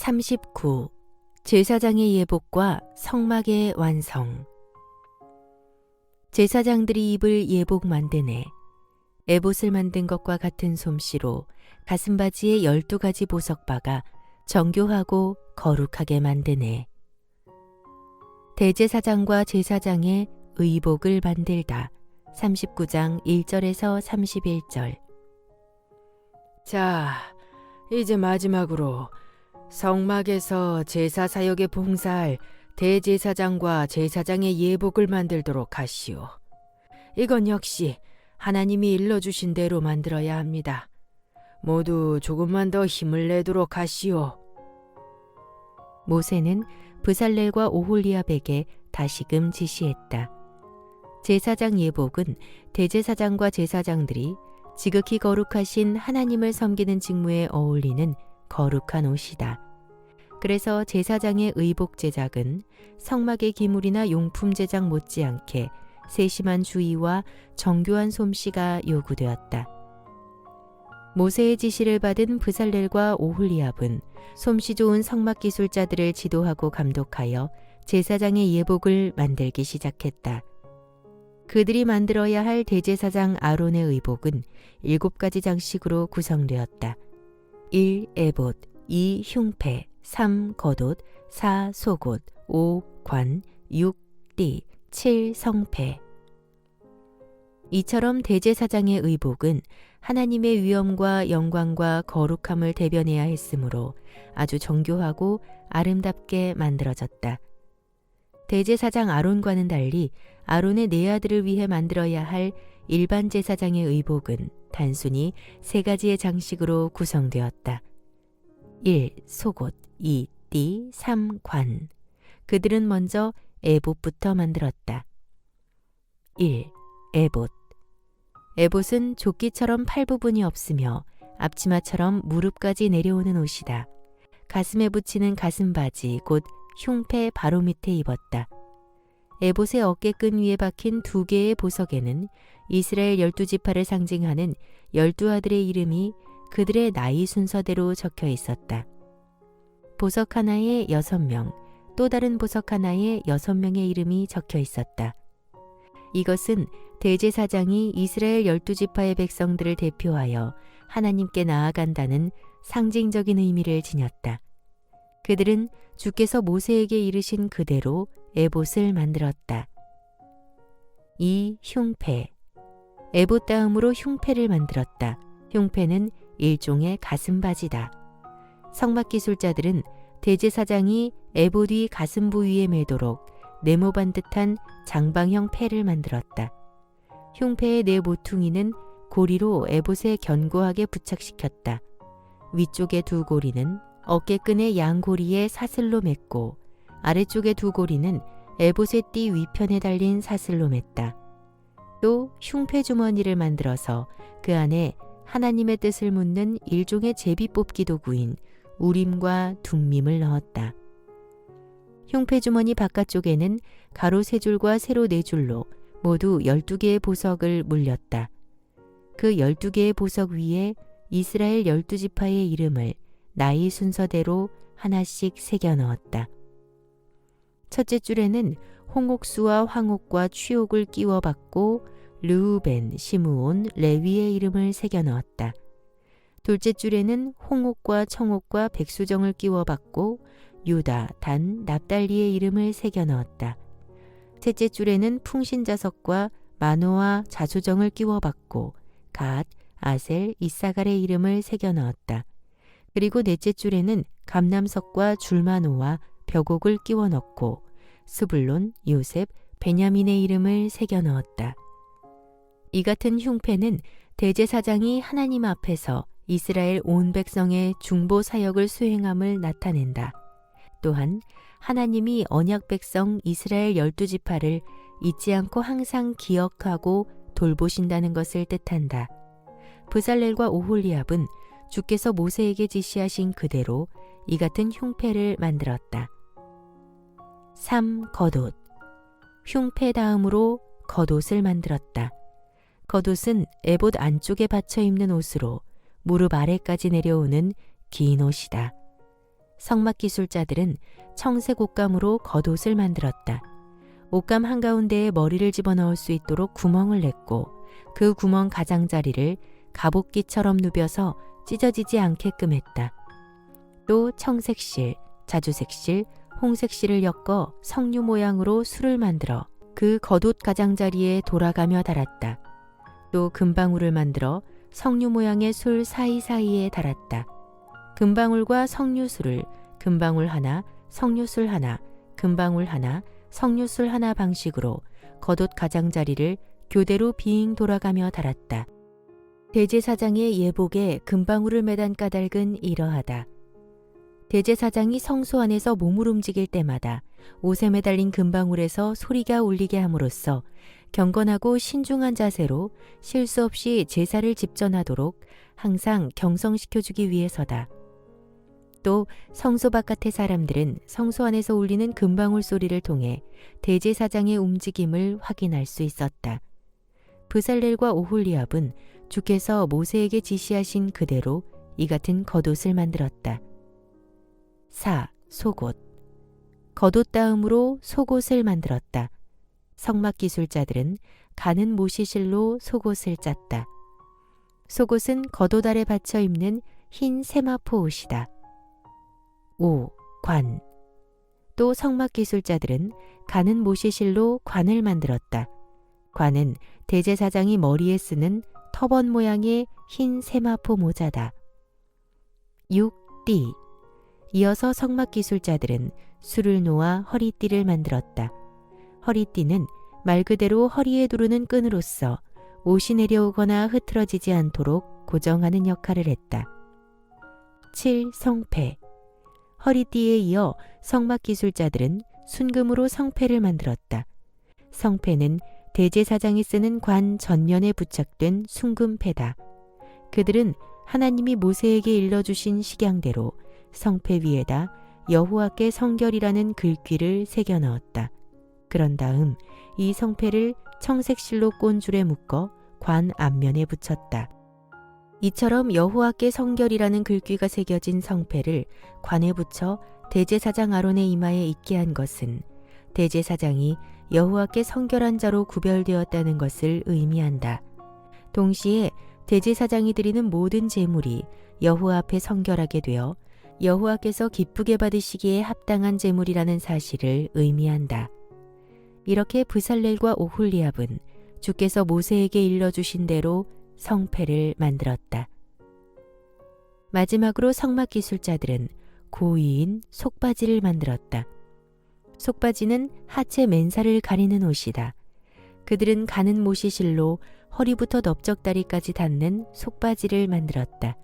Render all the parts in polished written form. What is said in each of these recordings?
39. 제사장의 예복과 성막의 완성. 제사장들이 입을 예복 만드네. 에봇을 만든 것과 같은 솜씨로 가슴바지에 12가지 보석 박아 정교하고 거룩하게 만드네. 대제사장과 제사장의 의복을 만들다. 39장 1절에서 31절. 자, 이제 마지막으로 성막에서 제사 사역에 봉사할 대제사장과 제사장의 예복을 만들도록 하시오. 이건 역시 하나님이 일러주신 대로 만들어야 합니다. 모두 조금만 더 힘을 내도록 하시오. 모세는 브살렐과 오홀리압에게 다시금 지시했다. 제사장 예복은 대제사장과 제사장들이 지극히 거룩하신 하나님을 섬기는 직무에 어울리는 거룩한 옷이다. 그래서 제사장의 의복 제작은 성막의 기물이나 용품 제작 못지않게 세심한 주의와 정교한 솜씨가 요구되었다. 모세의 지시를 받은 브살렐과 오홀리압은 솜씨 좋은 성막 기술자들을 지도하고 감독하여 제사장의 예복을 만들기 시작했다. 그들이 만들어야 할 대제사장 아론의 의복은 7가지 장식으로 구성되었다. 1. 에봇, 2. 흉패, 3. 겉옷, 4. 속옷, 5. 관, 6. 띠, 7. 성패. 이처럼 대제사장의 의복은 하나님의 위엄과 영광과 거룩함을 대변해야 했으므로 아주 정교하고 아름답게 만들어졌다. 대제사장 아론과는 달리 아론의 네 아들을 위해 만들어야 할 일반 제사장의 의복은 단순히 3가지의 장식으로 구성되었다. 1. 속옷, 2. 띠, 3. 관. 그들은 먼저 에봇부터 만들었다. 1. 에봇. 에봇은 조끼처럼 팔 부분이 없으며 앞치마처럼 무릎까지 내려오는 옷이다. 가슴에 붙이는 가슴바지 곧 흉패 바로 밑에 입었다. 에봇의 어깨끈 위에 박힌 2개의 보석에는 이스라엘 12지파를 상징하는 12아들의 이름이 그들의 나이 순서대로 적혀 있었다. 보석 하나에 6명, 또 다른 보석 하나에 6명의 이름이 적혀 있었다. 이것은 대제사장이 이스라엘 12지파의 백성들을 대표하여 하나님께 나아간다는 상징적인 의미를 지녔다. 그들은 주께서 모세에게 이르신 그대로 에봇을 만들었다. 2. 흉패. 에봇 다음으로 흉패를 만들었다. 흉패는 일종의 가슴바지다. 성막 기술자들은 대제사장이 에봇 위 가슴 부위에 매도록 네모반 듯한 장방형 패를 만들었다. 흉패의 네 모퉁이는 고리로 에봇에 견고하게 부착시켰다. 위쪽의 2 고리는 어깨끈의 양고리에 사슬로 맸고 아래쪽의 2 고리는 에봇의 띠 위편에 달린 사슬로 맸다. 또 흉패 주머니를 만들어서 그 안에 하나님의 뜻을 묻는 일종의 제비 뽑기 도구인 우림과 둠밈을 넣었다. 흉패 주머니 바깥쪽에는 가로 3줄과 세로 4줄로 모두 12개의 보석을 물렸다. 그 12개의 보석 위에 이스라엘 12지파의 이름을 나이 순서대로 하나씩 새겨 넣었다. 첫째 줄에는 홍옥수와 황옥과 취옥을 끼워 박고 르우벤, 시므온, 레위의 이름을 새겨 넣었다. 둘째 줄에는 홍옥과 청옥과 백수정을 끼워 박고 유다, 단, 납달리의 이름을 새겨 넣었다. 셋째 줄에는 풍신자석과 마노와 자소정을 끼워 박고 갓, 아셀, 이사갈의 이름을 새겨 넣었다. 그리고 넷째 줄에는 감람석과 줄마노와 벽옥을 끼워 넣고 스불론, 요셉, 베냐민의 이름을 새겨 넣었다. 이 같은 흉패는 대제사장이 하나님 앞에서 이스라엘 온 백성의 중보 사역을 수행함을 나타낸다. 또한 하나님이 언약 백성 이스라엘 12지파를 잊지 않고 항상 기억하고 돌보신다는 것을 뜻한다. 브살렐과 오홀리압은 주께서 모세에게 지시하신 그대로 이 같은 흉패를 만들었다. 3. 겉옷. 흉패 다음으로 겉옷을 만들었다. 겉옷은 에봇 안쪽에 받쳐 입는 옷으로 무릎 아래까지 내려오는 긴 옷이다. 성막 기술자들은 청색 옷감으로 겉옷을 만들었다. 옷감 한가운데에 머리를 집어넣을 수 있도록 구멍을 냈고 그 구멍 가장자리를 갑옷기처럼 누벼서 찢어지지 않게끔 했다. 또 청색실, 자주색실, 홍색실을 엮어 석류 모양으로 술을 만들어 그 겉옷 가장자리에 돌아가며 달았다. 또 금방울을 만들어 석류 모양의 술 사이사이에 달았다. 금방울과 석류술을 금방울 하나, 석류술 하나, 금방울 하나, 석류술 하나 방식으로 겉옷 가장자리를 교대로 빙 돌아가며 달았다. 대제사장의 예복에 금방울을 매단 까닭은 이러하다. 대제사장이 성소 안에서 몸을 움직일 때마다 옷에 매달린 금방울에서 소리가 울리게 함으로써 경건하고 신중한 자세로 실수 없이 제사를 집전하도록 항상 경성시켜주기 위해서다. 또 성소 바깥의 사람들은 성소 안에서 울리는 금방울 소리를 통해 대제사장의 움직임을 확인할 수 있었다. 브살렐과 오홀리압은 주께서 모세에게 지시하신 그대로 이 같은 겉옷을 만들었다. 4. 속옷. 겉옷 다음으로 속옷을 만들었다. 성막 기술자들은 가는 모시실로 속옷을 짰다. 속옷은 겉옷 아래 받쳐 입는 흰 세마포 옷이다. 5. 관. 또 성막 기술자들은 가는 모시실로 관을 만들었다. 관은 대제사장이 머리에 쓰는 터번 모양의 흰 세마포 모자다. 6. 띠. 이어서 성막 기술자들은 술을 놓아 허리띠를 만들었다. 허리띠는 말 그대로 허리에 두르는 끈으로써 옷이 내려오거나 흐트러지지 않도록 고정하는 역할을 했다. 7. 성패. 허리띠에 이어 성막 기술자들은 순금으로 성패를 만들었다. 성패는 대제사장이 쓰는 관 전면에 부착된 순금패다. 그들은 하나님이 모세에게 일러주신 식양대로 성패 위에다 여호와께 성결이라는 글귀를 새겨 넣었다. 그런 다음 이 성패를 청색실로 꼰줄에 묶어 관 앞면에 붙였다. 이처럼 여호와께 성결이라는 글귀가 새겨진 성패를 관에 붙여 대제사장 아론의 이마에 있게 한 것은 대제사장이 여호와께 성결한 자로 구별되었다는 것을 의미한다. 동시에 대제사장이 드리는 모든 제물이 여호와 앞에 성결하게 되어 여호와께서 기쁘게 받으시기에 합당한 제물이라는 사실을 의미한다. 이렇게 브살렐과 오홀리압은 주께서 모세에게 일러주신 대로 성패를 만들었다. 마지막으로 성막 기술자들은 고위인 속바지를 만들었다. 속바지는 하체 맨살을 가리는 옷이다. 그들은 가는 모시실로 허리부터 넓적다리까지 닿는 속바지를 만들었다.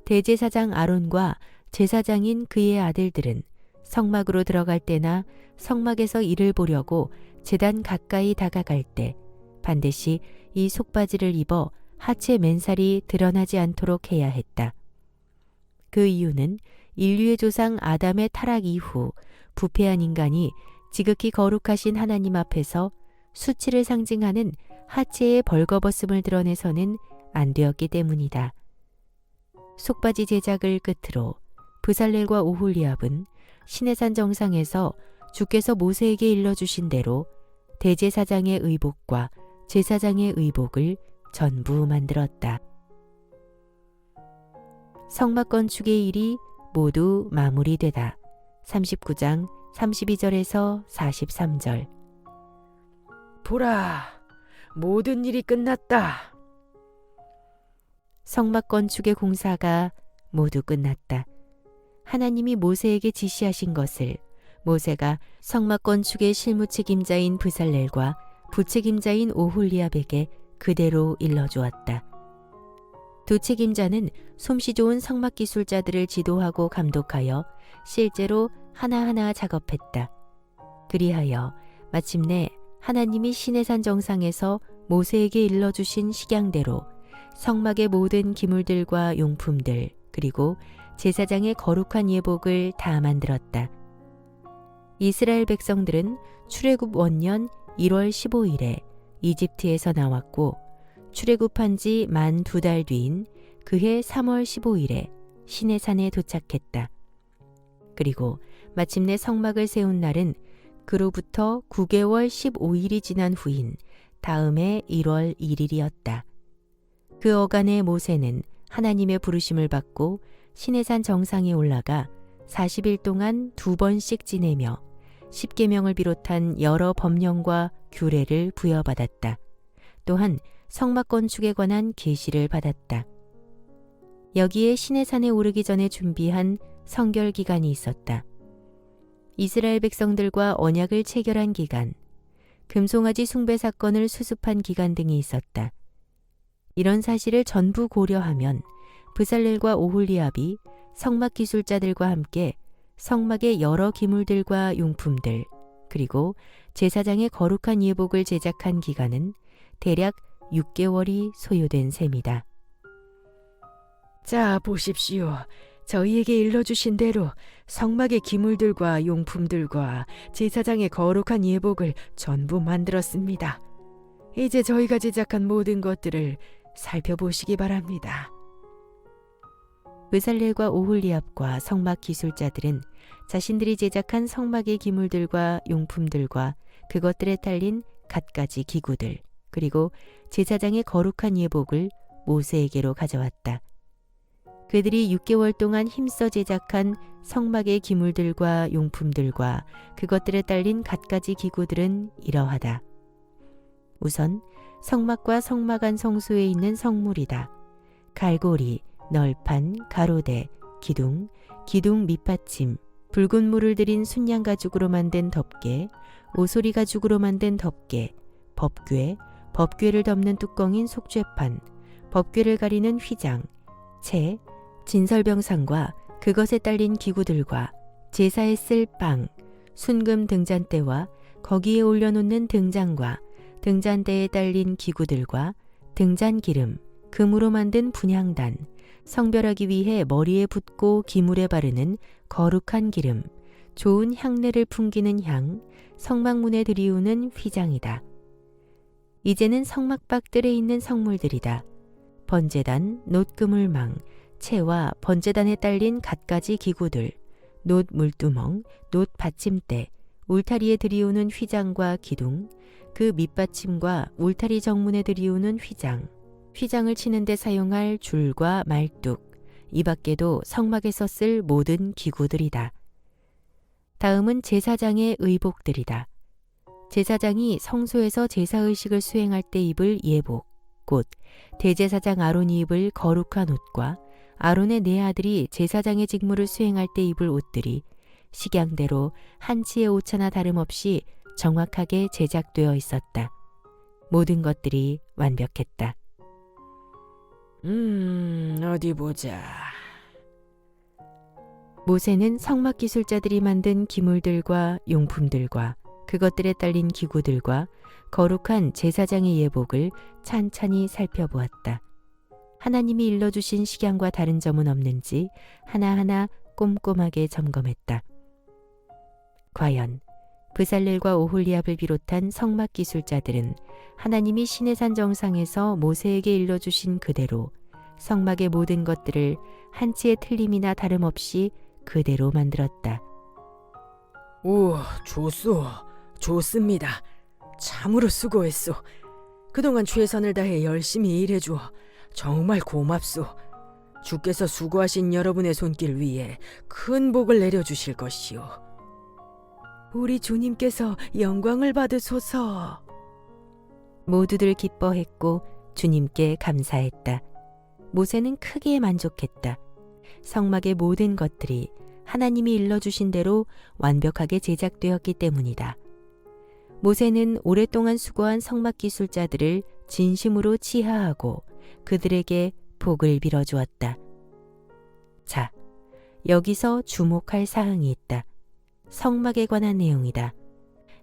대제사장 아론과 제사장인 그의 아들들은 성막으로 들어갈 때나 성막에서 일을 보려고 제단 가까이 다가갈 때 반드시 이 속바지를 입어 하체 맨살이 드러나지 않도록 해야 했다. 그 이유는 인류의 조상 아담의 타락 이후 부패한 인간이 지극히 거룩하신 하나님 앞에서 수치를 상징하는 하체의 벌거벗음을 드러내서는 안 되었기 때문이다. 속바지 제작을 끝으로 브살렐과 오홀리압은 시내산 정상에서 주께서 모세에게 일러주신 대로 대제사장의 의복과 제사장의 의복을 전부 만들었다. 성막 건축의 일이 모두 마무리되다. 39장 32절에서 43절. 보라, 모든 일이 끝났다. 성막 건축의 공사가 모두 끝났다. 하나님이 모세에게 지시하신 것을 모세가 성막 건축의 실무 책임자인 브살렐과 부책임자인 오홀리압에게 그대로 일러주었다. 두 책임자는 솜씨 좋은 성막 기술자들을 지도하고 감독하여 실제로 하나하나 작업했다. 그리하여 마침내 하나님이 시내산 정상에서 모세에게 일러주신 식양대로 성막의 모든 기물들과 용품들 그리고 제사장의 거룩한 예복을 다 만들었다. 이스라엘 백성들은 출애굽 원년 1월 15일에 이집트에서 나왔고 출애굽한 지 만 2달 뒤인 그해 3월 15일에 시내산에 도착했다. 그리고 마침내 성막을 세운 날은 그로부터 9개월 15일이 지난 후인 다음해 1월 1일이었다. 그 어간에 모세는 하나님의 부르심을 받고 시내산 정상에 올라가 40일 동안 2번씩 지내며 십계명을 비롯한 여러 법령과 규례를 부여받았다. 또한 성막 건축에 관한 계시를 받았다. 여기에 시내산에 오르기 전에 준비한 성결 기간이 있었다. 이스라엘 백성들과 언약을 체결한 기간, 금송아지 숭배 사건을 수습한 기간 등이 있었다. 이런 사실을 전부 고려하면 브살렐과 오홀리압이 성막 기술자들과 함께 성막의 여러 기물들과 용품들, 그리고 제사장의 거룩한 예복을 제작한 기간은 대략 6개월이 소요된 셈이다. 자, 보십시오. 저희에게 일러주신 대로 성막의 기물들과 용품들과 제사장의 거룩한 예복을 전부 만들었습니다. 이제 저희가 제작한 모든 것들을 살펴보시기 바랍니다. 브살렐과 오홀리압과 성막 기술자들은 자신들이 제작한 성막의 기물들과 용품들과 그것들에 딸린 갖가지 기구들, 그리고 제사장의 거룩한 예복을 모세에게로 가져왔다. 그들이 6개월 동안 힘써 제작한 성막의 기물들과 용품들과 그것들에 딸린 갖가지 기구들은 이러하다. 우선 성막과 성막 안 성소에 있는 성물이다. 갈고리, 널판, 가로대, 기둥, 기둥 밑받침, 붉은 물을 들인 순양 가죽으로 만든 덮개, 오소리 가죽으로 만든 덮개, 법궤, 법궤를 덮는 뚜껑인 속죄판, 법궤를 가리는 휘장, 채, 진설병상과 그것에 딸린 기구들과 제사에 쓸 빵, 순금 등잔대와 거기에 올려놓는 등잔과 등잔대에 딸린 기구들과 등잔기름, 금으로 만든 분향단, 성별하기 위해 머리에 붓고 기물에 바르는 거룩한 기름, 좋은 향내를 풍기는 향, 성막문에 들이우는 휘장이다. 이제는 성막 밖들에 있는 성물들이다. 번제단, 놋그물망, 채와 번제단에 딸린 갖가지 기구들, 놋 물두멍, 놋 받침대, 울타리에 들이우는 휘장과 기둥, 그 밑받침과 울타리 정문에 들이우는 휘장, 휘장을 치는 데 사용할 줄과 말뚝, 이 밖에도 성막에서 쓸 모든 기구들이다. 다음은 제사장의 의복들이다. 제사장이 성소에서 제사의식을 수행할 때 입을 예복, 곧 대제사장 아론이 입을 거룩한 옷과 아론의 네 아들이 제사장의 직무를 수행할 때 입을 옷들이 식양대로 한 치의 오차나 다름없이 정확하게 제작되어 있었다. 모든 것들이 완벽했다. 어디 보자. 모세는 성막 기술자들이 만든 기물들과 용품들과 그것들에 딸린 기구들과 거룩한 제사장의 예복을 찬찬히 살펴보았다. 하나님이 일러주신 식양과 다른 점은 없는지 하나하나 꼼꼼하게 점검했다. 과연 브살렐과 오홀리압을 비롯한 성막 기술자들은 하나님이 시내산 정상에서 모세에게 일러주신 그대로 성막의 모든 것들을 한치의 틀림이나 다름없이 그대로 만들었다. 오, 좋소. 좋습니다. 참으로 수고했소. 그동안 최선을 다해 열심히 일해주어 정말 고맙소. 주께서 수고하신 여러분의 손길 위에 큰 복을 내려주실 것이오. 우리 주님께서 영광을 받으소서. 모두들 기뻐했고 주님께 감사했다. 모세는 크게 만족했다. 성막의 모든 것들이 하나님이 일러주신 대로 완벽하게 제작되었기 때문이다. 모세는 오랫동안 수고한 성막 기술자들을 진심으로 치하하고 그들에게 복을 빌어주었다. 자, 여기서 주목할 사항이 있다. 성막에 관한 내용이다.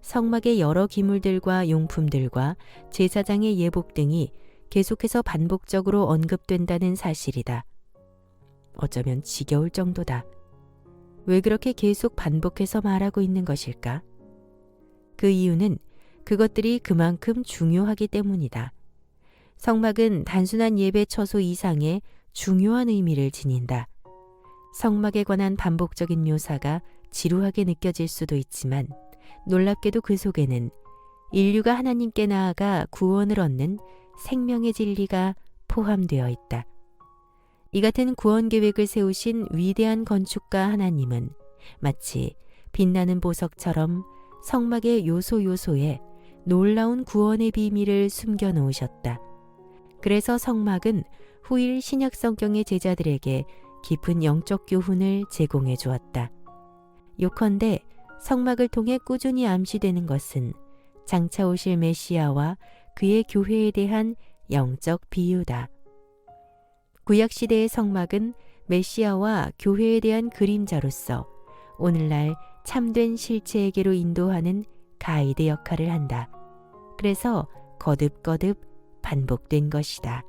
성막의 여러 기물들과 용품들과 제사장의 예복 등이 계속해서 반복적으로 언급된다는 사실이다. 어쩌면 지겨울 정도다. 왜 그렇게 계속 반복해서 말하고 있는 것일까? 그 이유는 그것들이 그만큼 중요하기 때문이다. 성막은 단순한 예배 처소 이상의 중요한 의미를 지닌다. 성막에 관한 반복적인 묘사가 지루하게 느껴질 수도 있지만 놀랍게도 그 속에는 인류가 하나님께 나아가 구원을 얻는 생명의 진리가 포함되어 있다. 이 같은 구원 계획을 세우신 위대한 건축가 하나님은 마치 빛나는 보석처럼 성막의 요소요소에 놀라운 구원의 비밀을 숨겨 놓으셨다. 그래서 성막은 후일 신약 성경의 제자들에게 깊은 영적 교훈을 제공해 주었다. 요컨대 성막을 통해 꾸준히 암시되는 것은 장차 오실 메시아와 그의 교회에 대한 영적 비유다. 구약시대의 성막은 메시아와 교회에 대한 그림자로서 오늘날 참된 실체에게로 인도하는 가이드 역할을 한다. 그래서 거듭거듭 반복된 것이다.